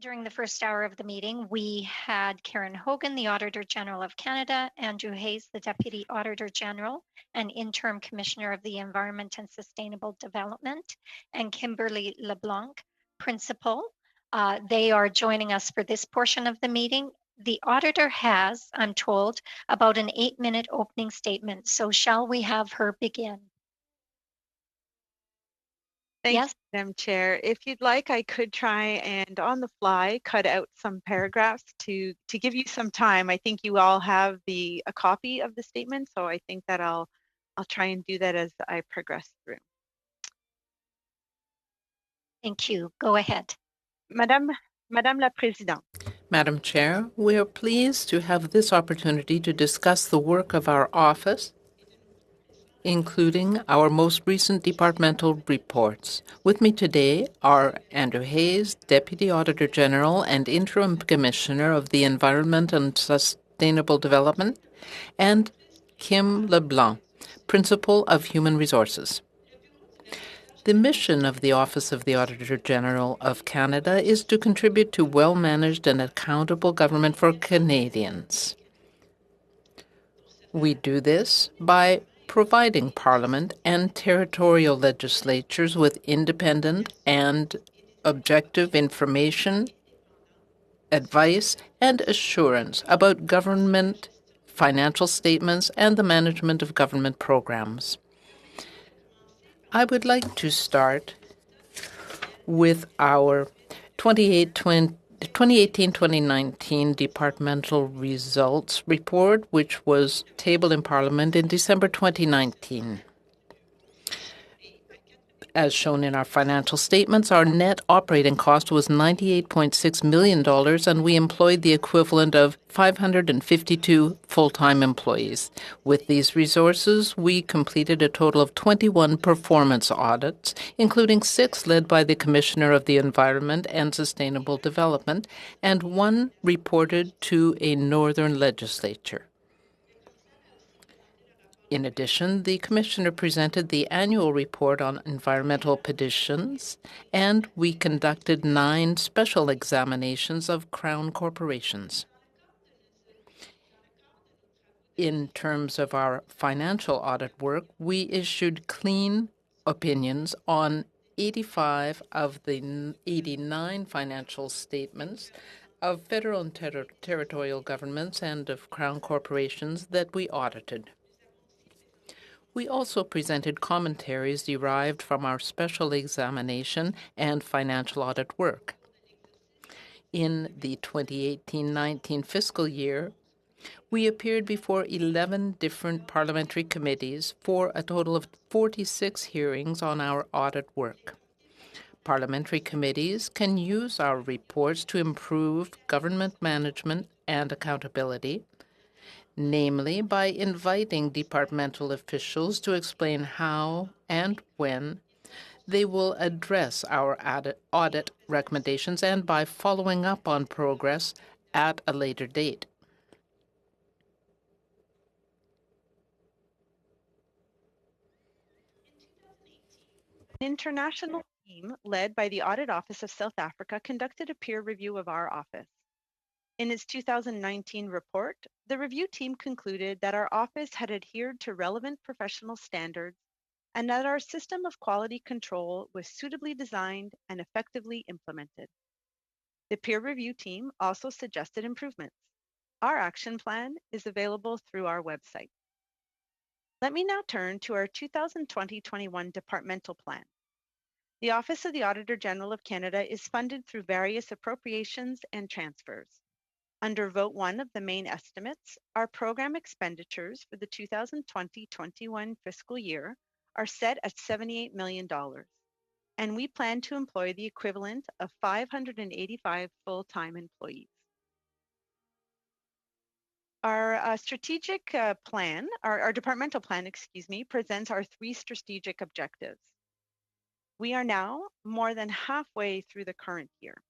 During the first hour of the meeting, we had Karen Hogan, the Auditor General of Canada, Andrew Hayes, the Deputy Auditor General and Interim Commissioner of the Environment and Sustainable Development, and Kimberly LeBlanc, Principal. They are joining us for this portion of the meeting. The auditor has, I'm told, about an 8-minute opening statement. So shall we have her begin? Thank Yes? you, Madam Chair. If you'd like, I could try and on the fly cut out some paragraphs to give you some time. I think you all have a copy of the statement, so I think that I'll try and do that as I progress through. Thank you. Go ahead. Madame la Présidente. Madam Chair, we are pleased to have this opportunity to discuss the work of our office, including our most recent departmental reports. With me today are Andrew Hayes, Deputy Auditor General and Interim Commissioner of the Environment and Sustainable Development, and Kim LeBlanc, Principal of Human Resources. The mission of the Office of the Auditor General of Canada is to contribute to well-managed and accountable government for Canadians. We do this by providing Parliament and territorial legislatures with independent and objective information, advice, and assurance about government financial statements and the management of government programs. I would like to start with our 2018-2019 Departmental Results Report, which was tabled in Parliament in December 2019. As shown in our financial statements, our net operating cost was $98.6 million, and we employed the equivalent of 552 full-time employees. With these resources, we completed a total of 21 performance audits, including 6 led by the Commissioner of the Environment and Sustainable Development, and 1 reported to a northern legislature. In addition, the Commissioner presented the annual report on environmental petitions, and we conducted 9 special examinations of Crown corporations. In terms of our financial audit work, we issued clean opinions on 85 of the 89 financial statements of federal and territorial governments and of Crown corporations that we audited. We also presented commentaries derived from our special examination and financial audit work. In the 2018-19 fiscal year, we appeared before 11 different parliamentary committees for a total of 46 hearings on our audit work. Parliamentary committees can use our reports to improve government management and accountability, namely by inviting departmental officials to explain how and when they will address our audit recommendations and by following up on progress at a later date. An international team led by the Audit Office of South Africa conducted a peer review of our office. In its 2019 report, the review team concluded that our office had adhered to relevant professional standards and that our system of quality control was suitably designed and effectively implemented. The peer review team also suggested improvements. Our action plan is available through our website. Let me now turn to our 2020-21 departmental plan. The Office of the Auditor General of Canada is funded through various appropriations and transfers. Under Vote 1 of the main estimates, our program expenditures for the 2020-21 fiscal year are set at $78 million, and we plan to employ the equivalent of 585 full-time employees. Our strategic plan, our departmental plan, presents our 3 strategic objectives. We are now more than halfway through the current year.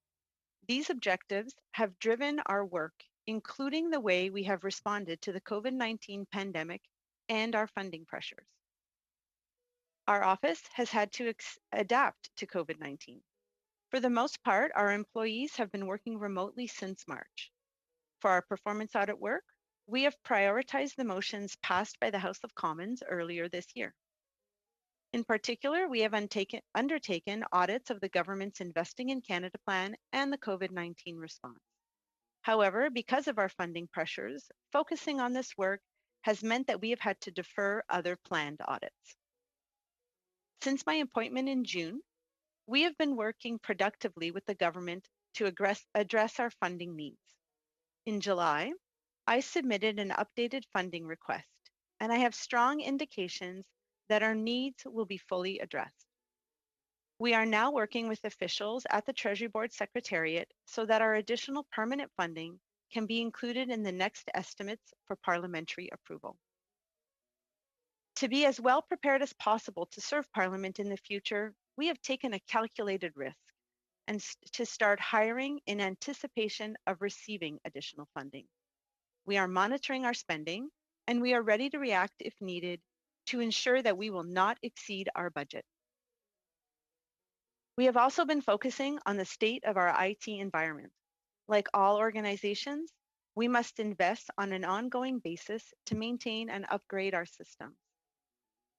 These objectives have driven our work, including the way we have responded to the COVID-19 pandemic and our funding pressures. Our office has had to adapt to COVID-19. For the most part, our employees have been working remotely since March. For our performance audit work, we have prioritized the motions passed by the House of Commons earlier this year. In particular, we have undertaken audits of the government's Investing in Canada plan and the COVID-19 response. However, because of our funding pressures, focusing on this work has meant that we have had to defer other planned audits. Since my appointment in June, we have been working productively with the government to address our funding needs. In July, I submitted an updated funding request, and I have strong indications that our needs will be fully addressed. We are now working with officials at the Treasury Board Secretariat so that our additional permanent funding can be included in the next estimates for parliamentary approval. To be as well prepared as possible to serve Parliament in the future, we have taken a calculated risk and to start hiring in anticipation of receiving additional funding. We are monitoring our spending, and we are ready to react if needed to ensure that we will not exceed our budget. We have also been focusing on the state of our IT environment. Like all organizations, we must invest on an ongoing basis to maintain and upgrade our systems.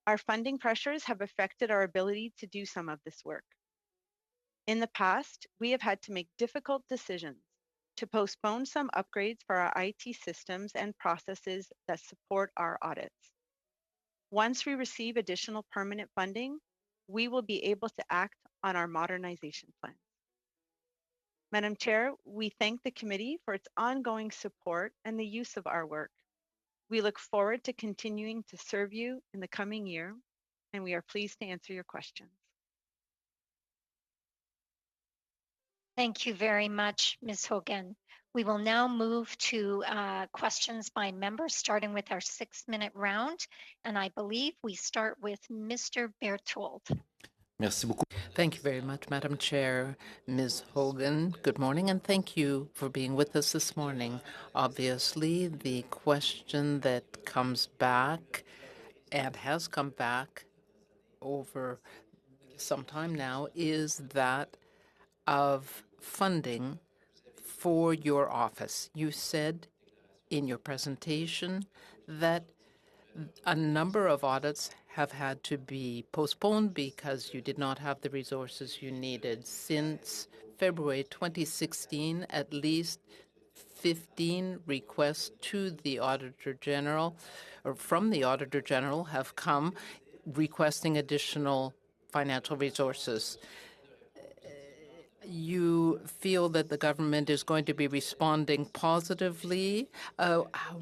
Our funding pressures have affected our ability to do some of this work. In the past, we have had to make difficult decisions to postpone some upgrades for our IT systems and processes that support our audits. Once we receive additional permanent funding, we will be able to act on our modernization plan. Madam Chair, we thank the committee for its ongoing support and the use of our work. We look forward to continuing to serve you in the coming year, and we are pleased to answer your questions. Thank you very much, Ms. Hogan. We will now move to questions by members, starting with our 6-minute round. And I believe we start with Mr. Berthold. Merci beaucoup. Thank you very much, Madam Chair. Ms. Hogan, good morning, and thank you for being with us this morning. Obviously, the question that comes back and has come back over some time now is that of funding for your office. You said in your presentation that a number of audits have had to be postponed because you did not have the resources you needed. Since February 2016, at least 15 requests to the Auditor General or from the Auditor General have come requesting additional financial resources. You feel that the government is going to be responding positively.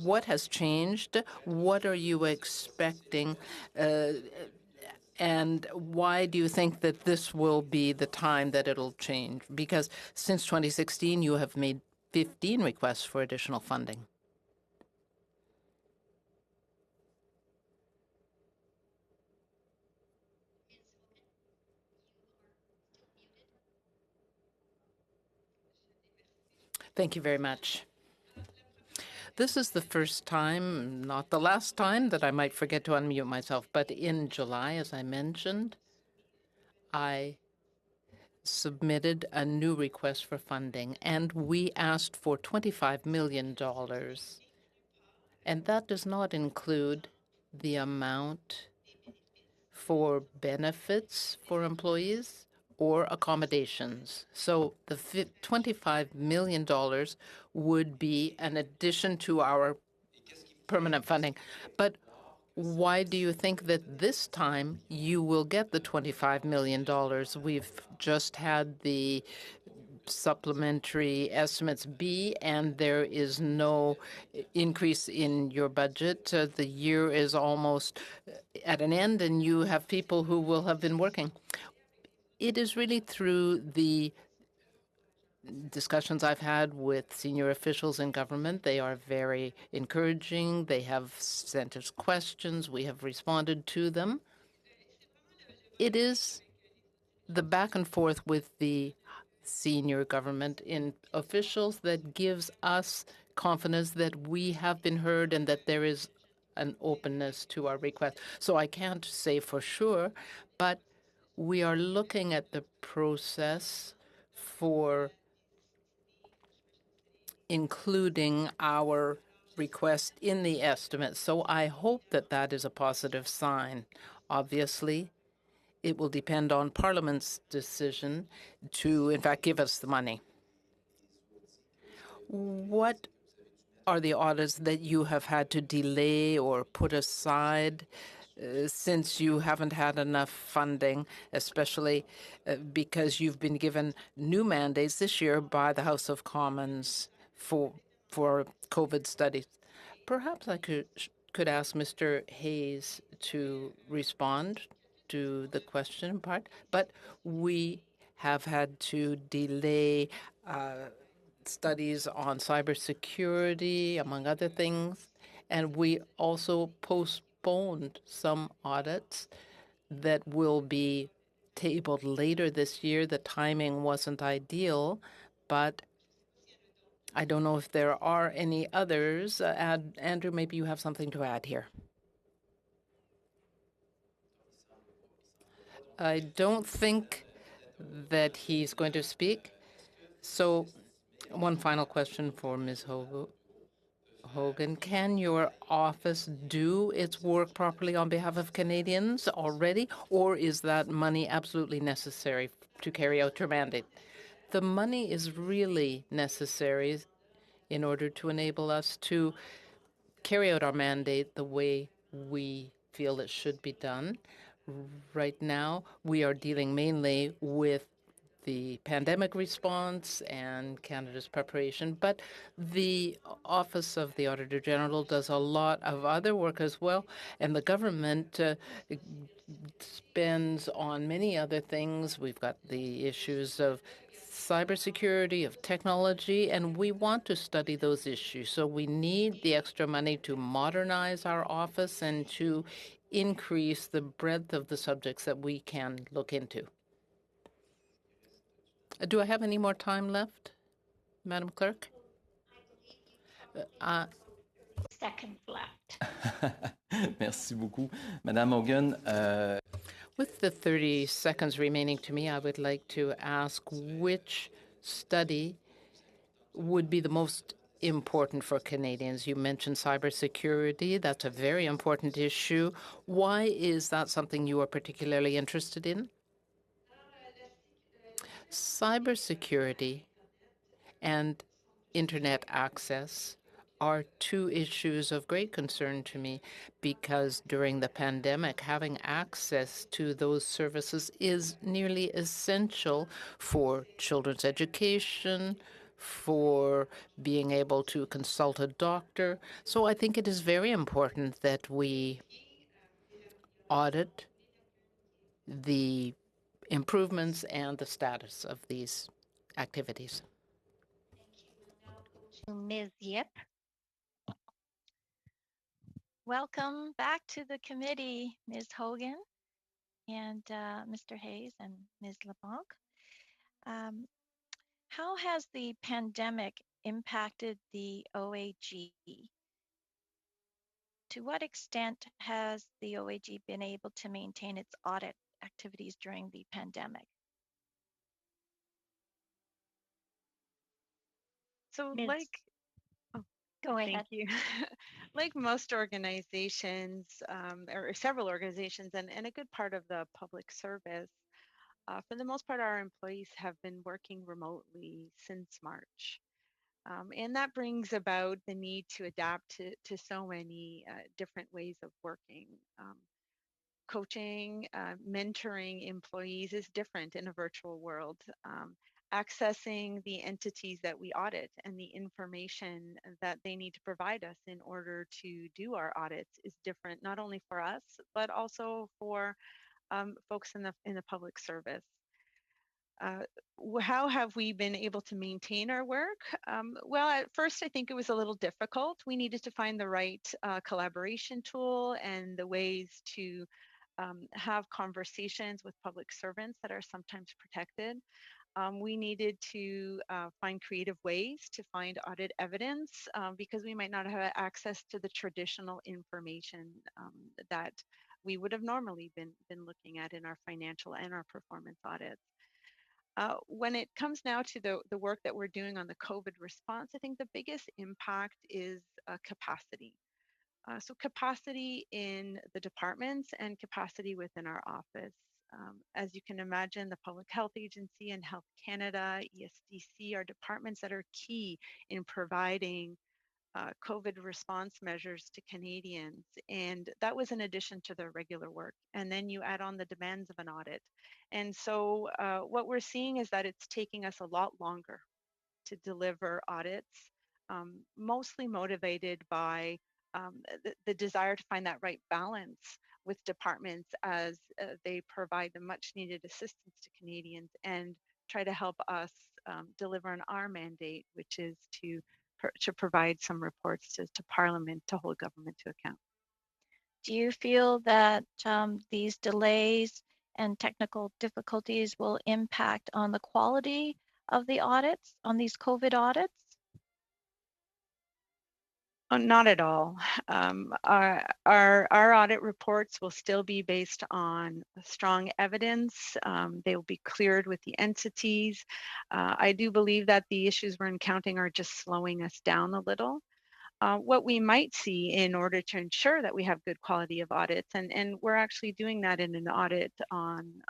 What has changed? What are you expecting? And why do you think that this will be the time that it'll change? Because since 2016, you have made 15 requests for additional funding. Thank you very much. This is the first time, not the last time, that I might forget to unmute myself. But in July, as I mentioned, I submitted a new request for funding, and we asked for $25 million. And that does not include the amount for benefits for employees or accommodations. So the $25 million would be an addition to our permanent funding. But why do you think that this time you will get the $25 million? We've just had the supplementary estimates B, and there is no increase in your budget. The year is almost at an end, and you have people who will have been working. It is really through the discussions I've had with senior officials in government. They are very encouraging. They have sent us questions. We have responded to them. It is the back and forth with the senior government in officials that gives us confidence that we have been heard and that there is an openness to our request. So I can't say for sure, but we are looking at the process for including our request in the estimate. So I hope that that is a positive sign. Obviously, it will depend on Parliament's decision to, in fact, give us the money. What are the audits that you have had to delay or put aside since you haven't had enough funding, especially because you've been given new mandates this year by the House of Commons for COVID studies? Perhaps I could ask Mr. Hayes to respond to the question part, but we have had to delay studies on cybersecurity, among other things, and we also postponed some audits that will be tabled later this year. The timing wasn't ideal, but I don't know if there are any others. Andrew, maybe you have something to add here. I don't think that he's going to speak. So one final question for Ms. Hogan. Can your office do its work properly on behalf of Canadians already, or is that money absolutely necessary to carry out your mandate? The money is really necessary in order to enable us to carry out our mandate the way we feel it should be done. Right now, we are dealing mainly with the pandemic response and Canada's preparation, but the Office of the Auditor General does a lot of other work as well, and the government spends on many other things. We've got the issues of cybersecurity, of technology, and we want to study those issues. So we need the extra money to modernize our office and to increase the breadth of the subjects that we can look into. Do I have any more time left, Madam Clerk? Seconds left. Merci beaucoup. Madame Hogan. With the 30 seconds remaining to me, I would like to ask which study would be the most important for Canadians. You mentioned cybersecurity. That's a very important issue. Why is that something you are particularly interested in? Cybersecurity and internet access are two issues of great concern to me because during the pandemic, having access to those services is nearly essential for children's education, for being able to consult a doctor. So I think it is very important that we audit the improvements and the status of these activities. To Ms. Yip. Welcome back to the committee, Ms. Hogan and Mr. Hayes and Ms. LeBlanc. How has the pandemic impacted the OAG? To what extent has the OAG been able to maintain its audit activities during the pandemic? So Ms. Go ahead. Thank you. Like most organizations, or several organizations, and a good part of the public service, for the most part, our employees have been working remotely since March. And that brings about the need to adapt to so many different ways of working. Coaching, mentoring employees is different in a virtual world. Accessing the entities that we audit and the information that they need to provide us in order to do our audits is different, not only for us, but also for folks in the public service. How have we been able to maintain our work? Well, at first, I think it was a little difficult. We needed to find the right collaboration tool and the ways to have conversations with public servants that are sometimes protected. We needed to find creative ways to find audit evidence because we might not have access to the traditional information that we would have normally been looking at in our financial and our performance audits. When it comes now to the work that we're doing on the COVID response, I think the biggest impact is capacity. So capacity in the departments and capacity within our office. As you can imagine, the Public Health Agency and Health Canada, ESDC are departments that are key in providing COVID response measures to Canadians. And that was in addition to their regular work. And then you add on the demands of an audit. And so what we're seeing is that it's taking us a lot longer to deliver audits, mostly motivated by the desire to find that right balance with departments as they provide the much needed assistance to Canadians and try to help us deliver on our mandate, which is to provide some reports to Parliament to hold government to account. Do you feel that these delays and technical difficulties will impact on the quality of the audits, on these COVID audits? Oh, not at all. Our audit reports will still be based on strong evidence. They will be cleared with the entities. I do believe that the issues we're encountering are just slowing us down a little. What we might see in order to ensure that we have good quality of audits, and we're actually doing that in an audit on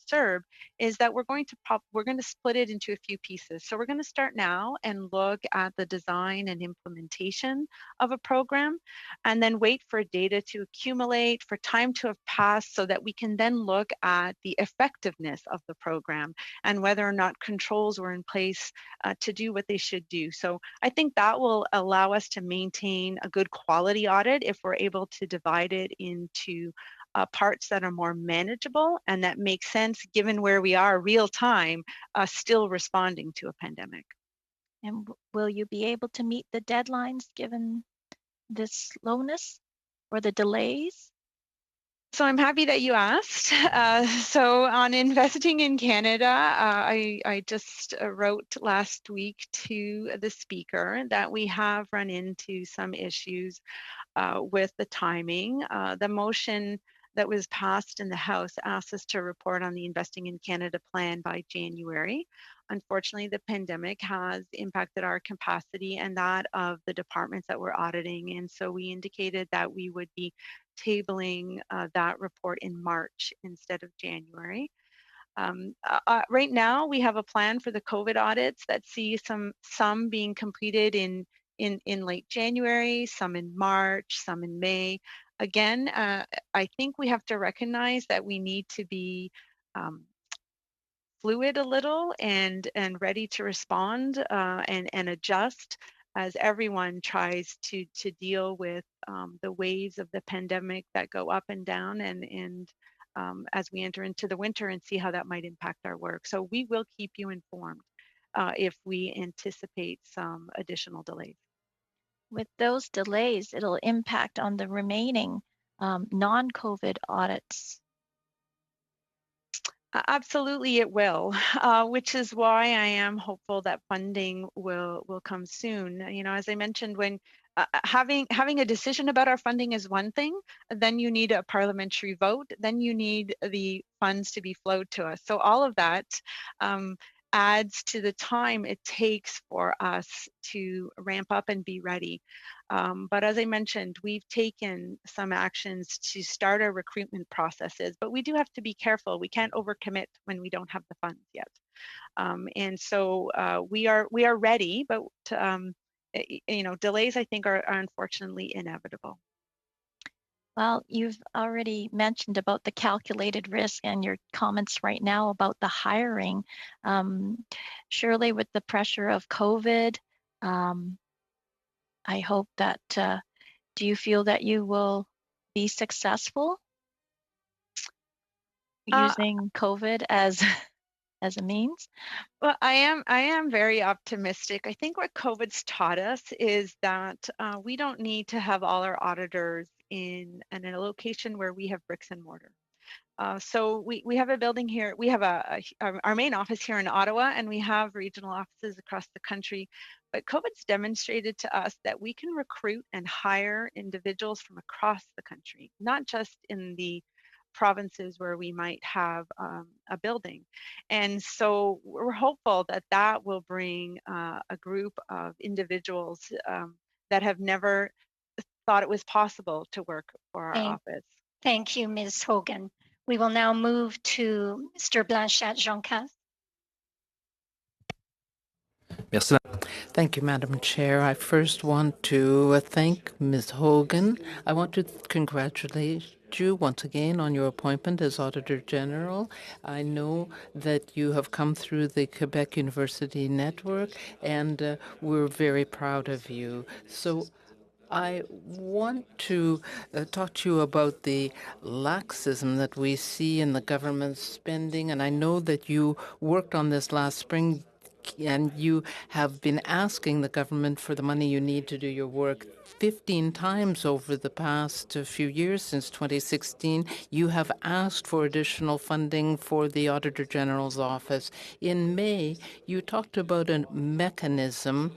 CERB, is that we're going to split it into a few pieces. So we're going to start now and look at the design and implementation of a program, and then wait for data to accumulate, for time to have passed, so that we can then look at the effectiveness of the program and whether or not controls were in place to do what they should do. So I think that will allow us to maintain a good quality audit if we're able to divide it into parts that are more manageable and that make sense given where we are real time, still responding to a pandemic. And will you be able to meet the deadlines given this slowness or the delays? So I'm happy that you asked. So on investing in Canada, I just wrote last week to the speaker that we have run into some issues with the timing. The motion that was passed in the House asked us to report on the Investing in Canada plan by January. Unfortunately, the pandemic has impacted our capacity and that of the departments that we're auditing. And so we indicated that we would be tabling that report in March instead of January. Right now, we have a plan for the COVID audits that see some being completed in late January, some in March, some in May. Again, I think we have to recognize that we need to be fluid a little and ready to respond and adjust as everyone tries to deal with the waves of the pandemic that go up and down and as we enter into the winter and see how that might impact our work. So we will keep you informed if we anticipate some additional delays. With those delays, it'll impact on the remaining non-COVID audits. Absolutely, it will, which is why I am hopeful that funding will come soon. You know, as I mentioned, when having a decision about our funding is one thing, then you need a parliamentary vote, then you need the funds to be flowed to us. So all of that adds to the time it takes for us to ramp up and be ready. But as I mentioned, we've taken some actions to start our recruitment processes, but we do have to be careful. We can't overcommit when we don't have the funds yet. And so we are ready, but you know, delays I think are unfortunately inevitable. Well, you've already mentioned about the calculated risk and your comments right now about the hiring. Surely with the pressure of COVID, I hope that, do you feel that you will be successful using COVID as a means? Well, I am very optimistic. I think what COVID's taught us is that we don't need to have all our auditors in a location where we have bricks and mortar. So we have a building here. We have our main office here in Ottawa, and we have regional offices across the country. But COVID's demonstrated to us that we can recruit and hire individuals from across the country, not just in the provinces where we might have a building. And so we're hopeful that that will bring a group of individuals that have never thought it was possible to work for our office. Thank you, Ms. Hogan. We will now move to Mr. Blanchette-Joncas. Merci. Thank you, Madam Chair. I first want to thank Ms. Hogan. I want to congratulate you once again on your appointment as Auditor General. I know that you have come through the Quebec University Network, and we're very proud of you. So I want to talk to you about the laxism that we see in the government spending, and I know that you worked on this last spring and you have been asking the government for the money you need to do your work 15 times over the past few years since 2016. You have asked for additional funding for the Auditor General's office. In May, you talked about a mechanism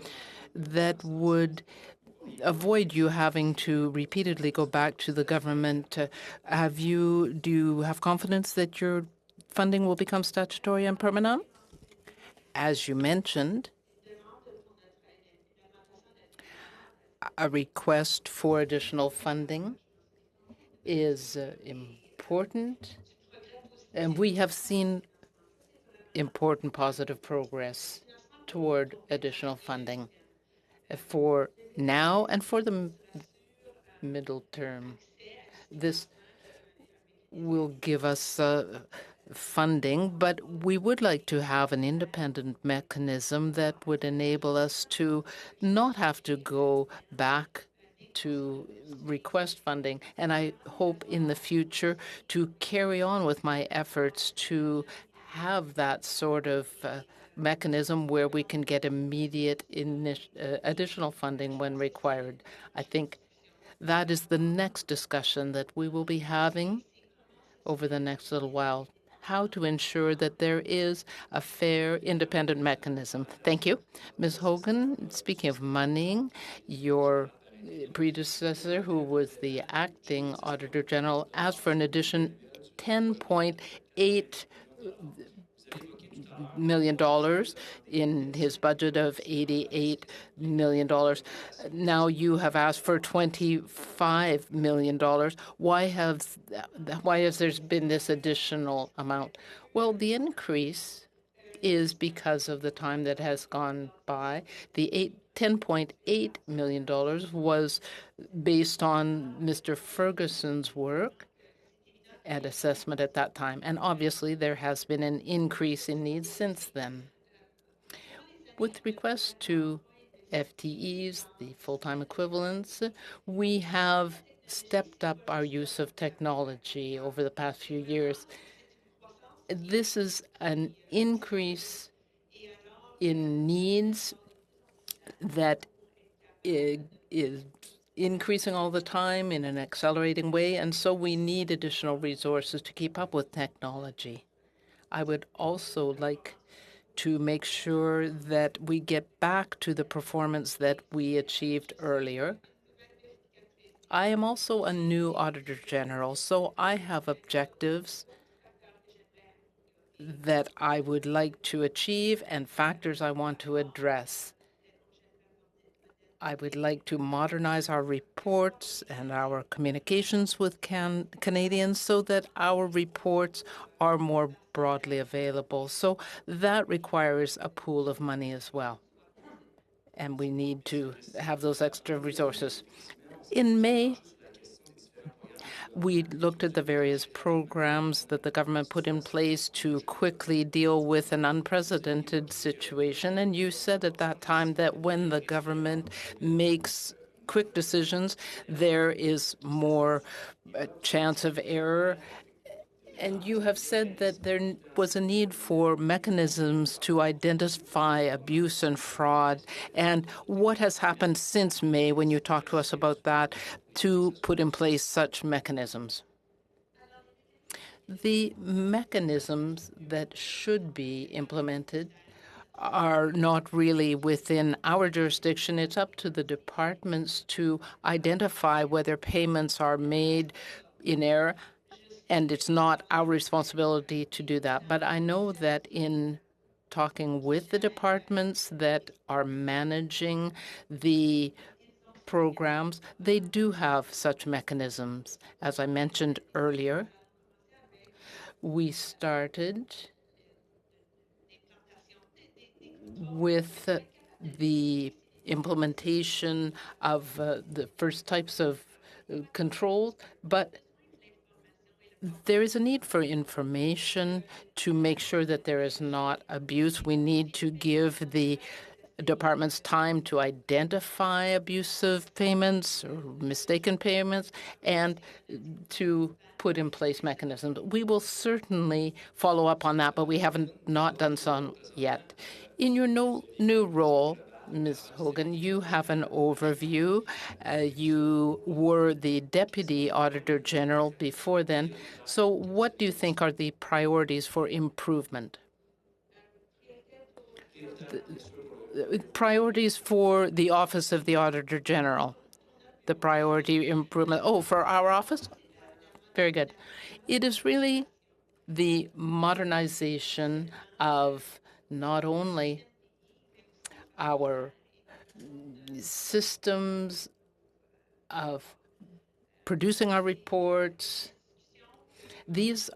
that would avoid you having to repeatedly go back to the government. Do you have confidence that your funding will become statutory and permanent? As you mentioned, a request for additional funding is important, and we have seen important positive progress toward additional funding for now and for the middle term. This will give us funding, but we would like to have an independent mechanism that would enable us to not have to go back to request funding. And I hope in the future to carry on with my efforts to have that sort of mechanism where we can get immediate additional funding when required. I think that is the next discussion that we will be having over the next little while, how to ensure that there is a fair, independent mechanism. Thank you. Ms. Hogan, speaking of money, your predecessor, who was the acting Auditor General, asked for an addition $10.8 million in his budget of $88 million. Now you have asked for $25 million. Why has there been this additional amount? Well, the increase is because of the time that has gone by. The $10.8 million was based on Mr. Ferguson's work and assessment at that time. And obviously, there has been an increase in needs since then. With request to FTEs, the full-time equivalents, we have stepped up our use of technology over the past few years. This is an increase in needs that is increasing all the time in an accelerating way, and so we need additional resources to keep up with technology. I would also like to make sure that we get back to the performance that we achieved earlier. I am also a new Auditor General, so I have objectives that I would like to achieve and factors I want to address. I would like to modernize our reports and our communications with Canadians so that our reports are more broadly available. So that requires a pool of money as well. And we need to have those extra resources. In May, we looked at the various programs that the government put in place to quickly deal with an unprecedented situation. And you said at that time that when the government makes quick decisions, there is more chance of error. And you have said that there was a need for mechanisms to identify abuse and fraud. And what has happened since May, when you talked to us about that, to put in place such mechanisms? The mechanisms that should be implemented are not really within our jurisdiction. It's up to the departments to identify whether payments are made in error. and it's not our responsibility to do that. But I know that in talking with the departments that are managing the programs, they do have such mechanisms. As I mentioned earlier, we started with the implementation of the first types of controls, but there is a need for information to make sure that there is not abuse. We need to give the departments time to identify abusive payments or mistaken payments and to put in place mechanisms. We will certainly follow up on that, but we haven't not done so yet. In your new role, Ms. Hogan, you have an overview. You were the Deputy Auditor General before then. So what do you think are the priorities for improvement? Priorities for the Office of the Auditor General. The priority improvement. Oh, for our office? Very good. It is really the modernization of not only our systems of producing our reports. These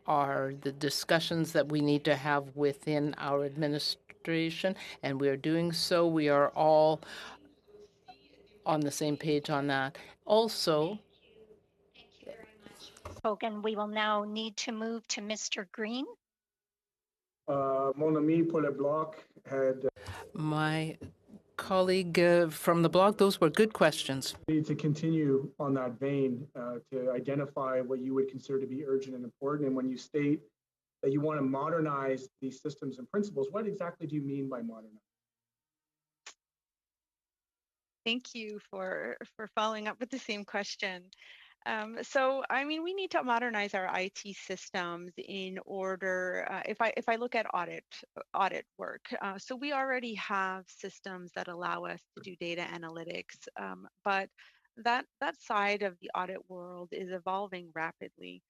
are the discussions that we need to have within our administration, and we are doing so. We are all on the same page on that. Also, Hogan, we will now need to move to Mr. Green. Mon ami pour le bloc had my colleague from the blog, those were good questions. need to continue on that vein to identify what you would consider to be urgent and important. And when you state that you want to modernize these systems and principles, what exactly do you mean by modernize? Thank you for following up with the same question. So, I mean, we need to modernize our IT systems in order. If I look at audit work, so we already have systems that allow us to do data analytics, but that side of the audit world is evolving rapidly,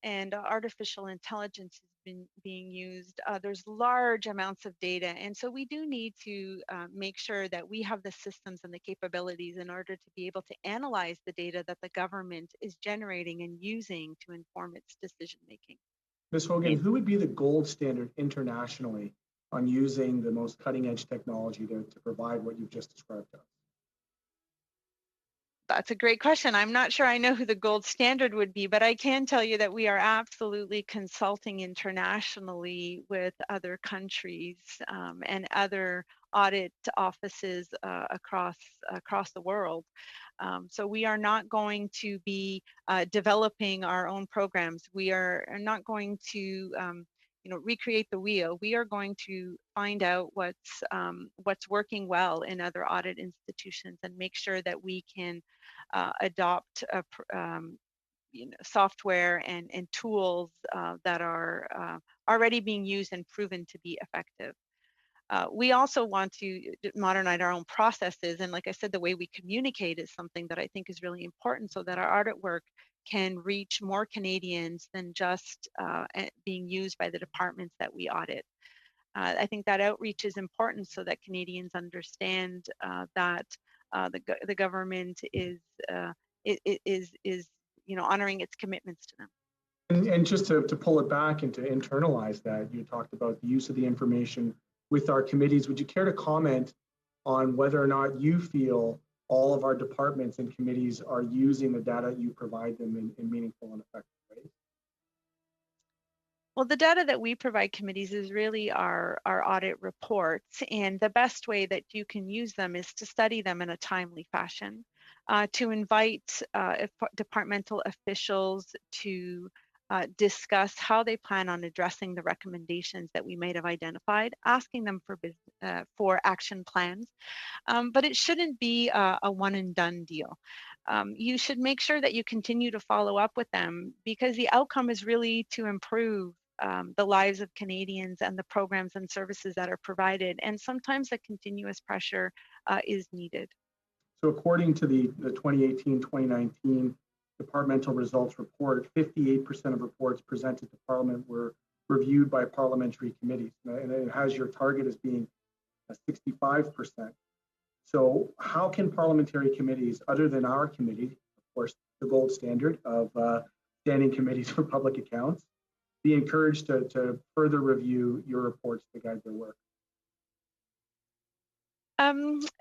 and artificial intelligence has been being used. There's large amounts of data, and so we do need to make sure that we have the systems and the capabilities in order to be able to analyze the data that the government is generating and using to inform its decision making. Ms. Hogan, who would be the gold standard internationally on using the most cutting edge technology to provide what you've just described to us? That's a great question. I'm not sure I know who the gold standard would be, but I can tell you that we are absolutely consulting internationally with other countries and other audit offices across the world. So we are not going to be developing our own programs. We are not going to recreate the wheel. We are going to find out what's working well in other audit institutions and make sure that we can adopt software and tools that are already being used and proven to be effective. We also want to modernize our own processes, and like I said, the way we communicate is something that I think is really important, so that our audit work can reach more Canadians than just being used by the departments that we audit. I think that outreach is important so that Canadians understand that the government is honoring its commitments to them. And just to pull it back and to internalize that, you talked about the use of the information with our committees. Would you care to comment on whether or not you feel all of our departments and committees are using the data you provide them in meaningful and effective ways? Well, the data that we provide committees is really our audit reports, and the best way that you can use them is to study them in a timely fashion, to invite departmental officials to discuss how they plan on addressing the recommendations that we might have identified, asking them for action plans, but it shouldn't be a one and done deal. You should make sure that you continue to follow up with them, because the outcome is really to improve the lives of Canadians and the programs and services that are provided, and sometimes the continuous pressure is needed. So according to the 2018-2019 departmental results report, 58% of reports presented to Parliament were reviewed by parliamentary committees, and it has your target as being 65%. So how can parliamentary committees, other than our committee, of course, the gold standard of standing committees for public accounts, be encouraged to further review your reports to guide their work?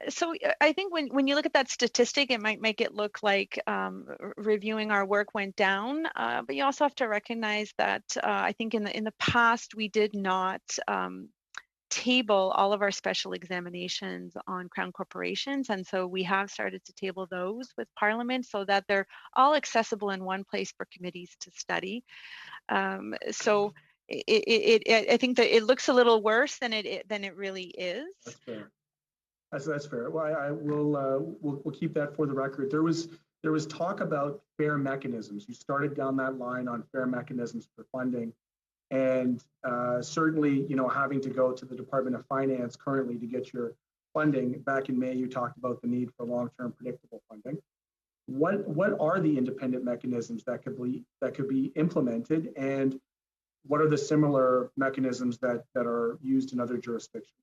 So I think when you look at that statistic, it might make it look like reviewing our work went down, but you also have to recognize that I think in the past we did not table all of our special examinations on Crown corporations, and so we have started to table those with Parliament so that they're all accessible in one place for committees to study. So I think that it looks a little worse than it really is. That's fair. That's fair. Well, we'll keep that for the record. There was talk about fair mechanisms. You started down that line on fair mechanisms for funding, and certainly, having to go to the Department of Finance currently to get your funding. Back in May, you talked about the need for long-term predictable funding. What are the independent mechanisms that could be implemented, and what are the similar mechanisms that are used in other jurisdictions?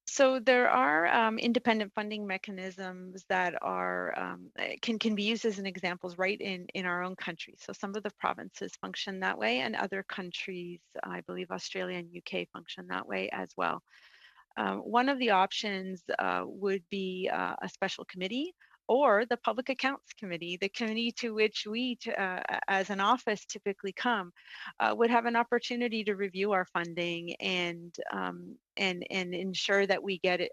So there are independent funding mechanisms that are can be used as an examples right in our own country. So some of the provinces function that way, and other countries, I believe Australia and UK, function that way as well. One of the options would be a special committee, or the Public Accounts Committee, the committee to which we, as an office, typically come, would have an opportunity to review our funding and ensure that we get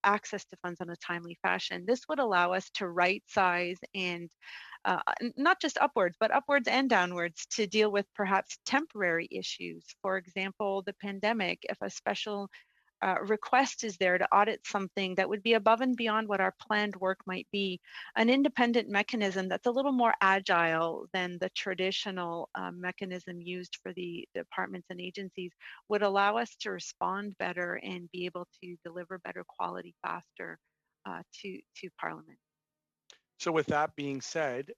access to funds in a timely fashion. This would allow us to right size and not just upwards, but upwards and downwards to deal with perhaps temporary issues. For example, the pandemic, if a special request is there to audit something that would be above and beyond what our planned work might be, an independent mechanism that's a little more agile than the traditional mechanism used for the departments and agencies would allow us to respond better and be able to deliver better quality faster to Parliament. So with that being said,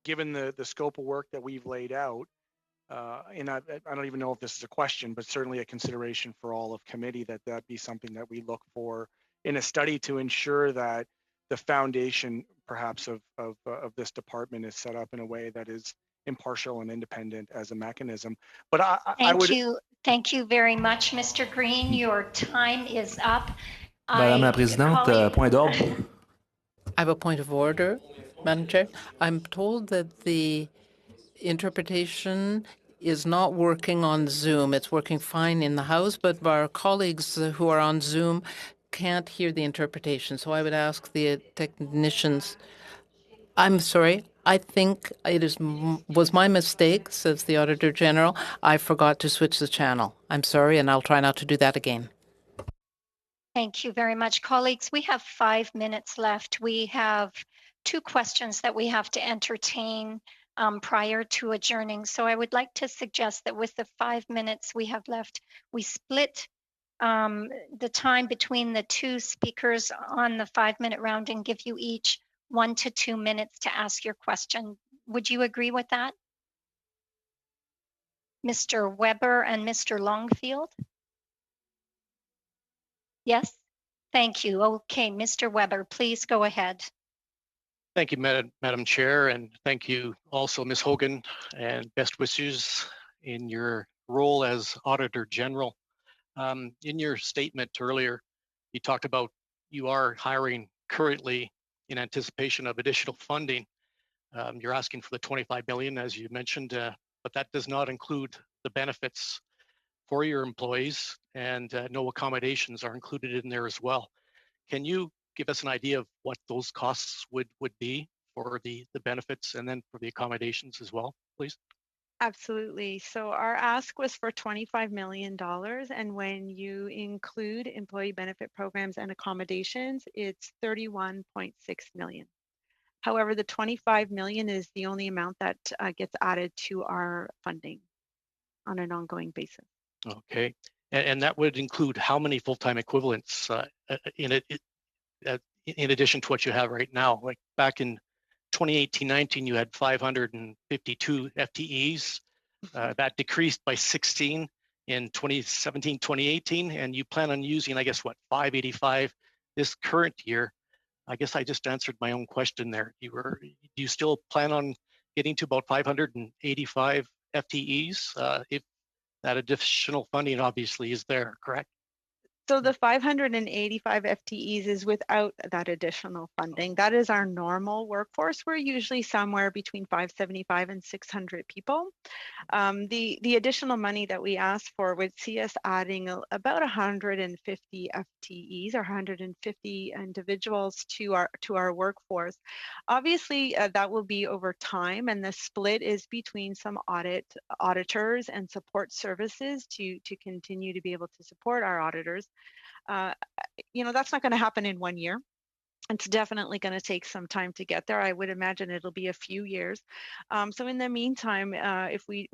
given the scope of work that we've laid out, and I don't even know if this is a question, but certainly a consideration for all of committee that be something that we look for in a study to ensure that the foundation perhaps of this department is set up in a way that is impartial and independent as a mechanism. But Thank you very much, Mr. Green. Your time is up. Madame la Présidente, point d'ordre. I have a point of order, Madam Chair. I'm told that the interpretation is not working on Zoom. It's working fine in the House, but our colleagues who are on Zoom can't hear the interpretation. So I would ask the technicians. I'm sorry. I think it was my mistake, says the Auditor General. I forgot to switch the channel. I'm sorry, and I'll try not to do that again. Thank you very much, colleagues. We have 5 minutes left. We have 2 questions that we have to entertain prior to adjourning. So I would like to suggest that with the 5 minutes we have left, we split the time between the 2 speakers on the 5-minute round and give you each 1 to 2 minutes to ask your question. Would you agree with that? Mr. Weber and Mr. Longfield? Yes? Thank you. Okay, Mr. Weber, please go ahead. Thank you, Madam Chair, and thank you also, Ms. Hogan, and best wishes in your role as Auditor General. In your statement earlier, you talked about you are hiring currently in anticipation of additional funding. You're asking for the $25 million, as you mentioned, but that does not include the benefits for your employees, and no accommodations are included in there as well. Can you give us an idea of what those costs would be for the benefits and then for the accommodations as well, please? Absolutely. So our ask was for $25 million. And when you include employee benefit programs and accommodations, it's $31.6 million. However, the $25 million is the only amount that gets added to our funding on an ongoing basis. Okay. And that would include how many full-time equivalents in addition to what you have right now? Like back in 2018-19, you had 552 FTEs. That decreased by 16 in 2017-2018, and you plan on using, I guess, what, 585 this current year. I guess I just answered my own question there. Do you still plan on getting to about 585 FTEs if that additional funding obviously is there, correct? So the 585 FTEs is without that additional funding. That is our normal workforce. We're usually somewhere between 575 and 600 people. The additional money that we asked for would see us adding about 150 FTEs or 150 individuals to our workforce. Obviously, that will be over time, and the split is between some auditors and support services to continue to be able to support our auditors. That's not going to happen in 1 year. It's definitely going to take some time to get there. I would imagine it'll be a few years. So in the meantime, if we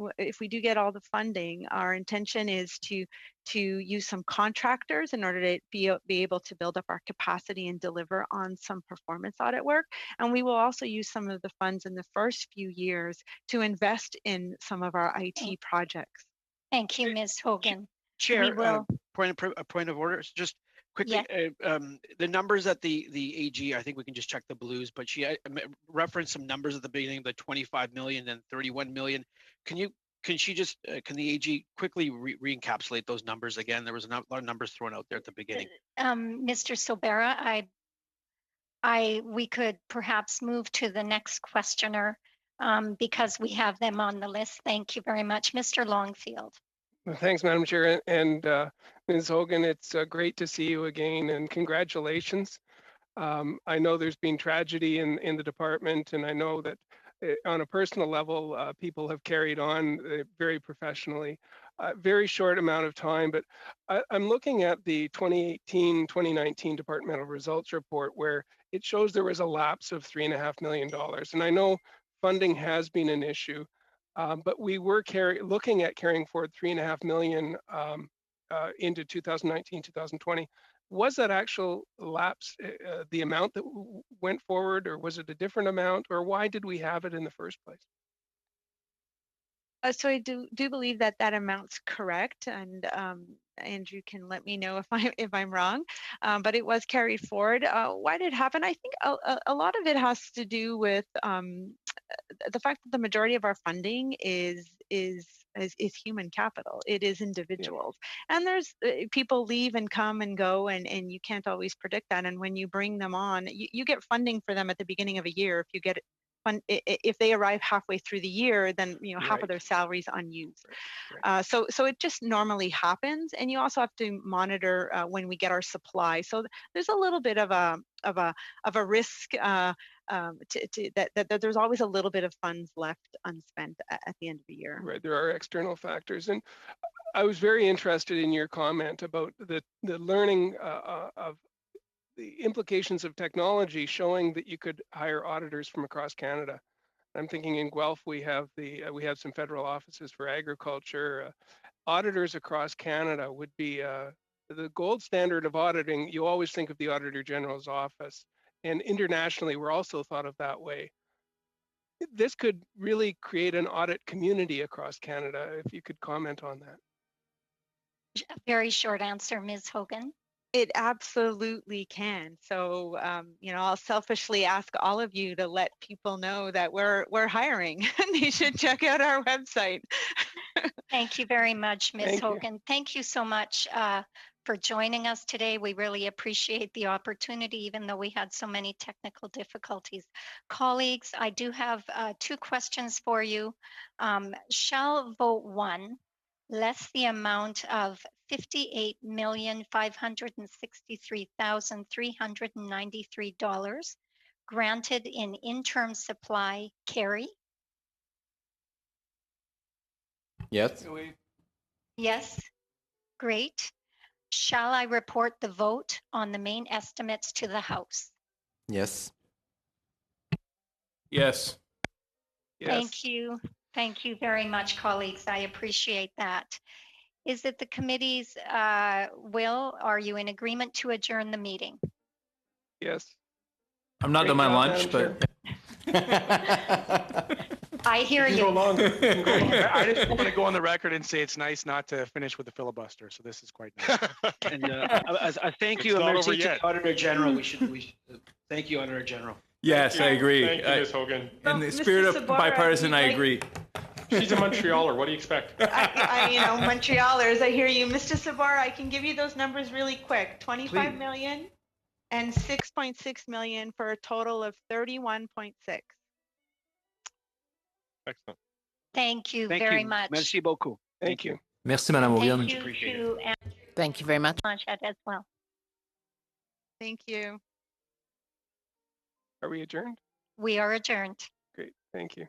do get all the funding, our intention is to use some contractors in order to be able to build up our capacity and deliver on some performance audit work. And we will also use some of the funds in the first few years to invest in some of our IT projects. Thank you, Ms. Hogan. Chair, point of order. Just quickly, yes. The numbers at the AG, I think we can just check the blues, but she referenced some numbers at the beginning, the 25 million and 31 million. Can the AG quickly re-encapsulate those numbers again? There was a lot of numbers thrown out there at the beginning. Mr. Sobera, we could perhaps move to the next questioner because we have them on the list. Thank you very much. Mr. Longfield. Thanks, Madam Chair. And Ms. Hogan, it's great to see you again, and congratulations. I know there's been tragedy in the department, and I know that on a personal level, people have carried on very professionally. Very short amount of time, but I'm looking at the 2018-2019 departmental results report where it shows there was a lapse of $3.5 million. And I know funding has been an issue. But we were looking at carrying forward $3.5 million into 2019, 2020. Was that actual lapse the amount that went forward, or was it a different amount, or why did we have it in the first place? So I do believe that amount's correct, and Andrew can let me know if I'm wrong. But it was carried forward. Why did it happen? I think a lot of it has to do with the fact that the majority of our funding is human capital. It is individuals, and there's people leave and come and go, and you can't always predict that. And when you bring them on, you get funding for them at the beginning of a year. If you get if they arrive halfway through the year, then half of their salary is unused. Right. So it just normally happens, and you also have to monitor when we get our supply. So there's a little bit of a risk that there's always a little bit of funds left unspent at the end of the year. Right, there are external factors, and I was very interested in your comment about the learning of the implications of technology, showing that you could hire auditors from across Canada. I'm thinking in Guelph we have some federal offices for agriculture. Auditors across Canada would be the gold standard of auditing. You always think of the Auditor General's office, and internationally we're also thought of that way. This could really create an audit community across Canada, if you could comment on that. A very short answer, Ms. Hogan. It absolutely can. So, I'll selfishly ask all of you to let people know that we're hiring and they should check out our website. Thank you very much, Ms. Hogan. Thank you so much for joining us today. We really appreciate the opportunity, even though we had so many technical difficulties. Colleagues, I do have 2 questions for you. Shall vote 1 less the amount of $58,563,393 granted in interim supply carry? Yes. Yes. Great. Shall I report the vote on the main estimates to the House? Yes. Yes. Yes. Thank you. Thank you very much, colleagues. I appreciate that. Is it the committee's will? Are you in agreement to adjourn the meeting? Yes. I'm not done my lunch, but I hear You you. go long. You can go long. I just want to go on the record and say it's nice not to finish with the filibuster. So this is quite nice. And a thank you, It's not merci over to yet. the Auditor General. We should thank you, Auditor General. Yes, I agree. Thank you, Ms. Hogan. In the Mr. spirit of Sabara, bipartisan, I like- agree. She's a Montrealer. What do you expect? Montrealers, I hear you. Mr. Sabara, I can give you those numbers really quick. 25 Please. million and 6.6 million for a total of 31.6. Excellent. Thank you Thank very you. much. Merci beaucoup. Thank you. Merci, Madame Orion. Thank you Appreciate to Andrew Thank you very much. Blanchette as well. Thank you. Are we adjourned? We are adjourned. Great. Thank you.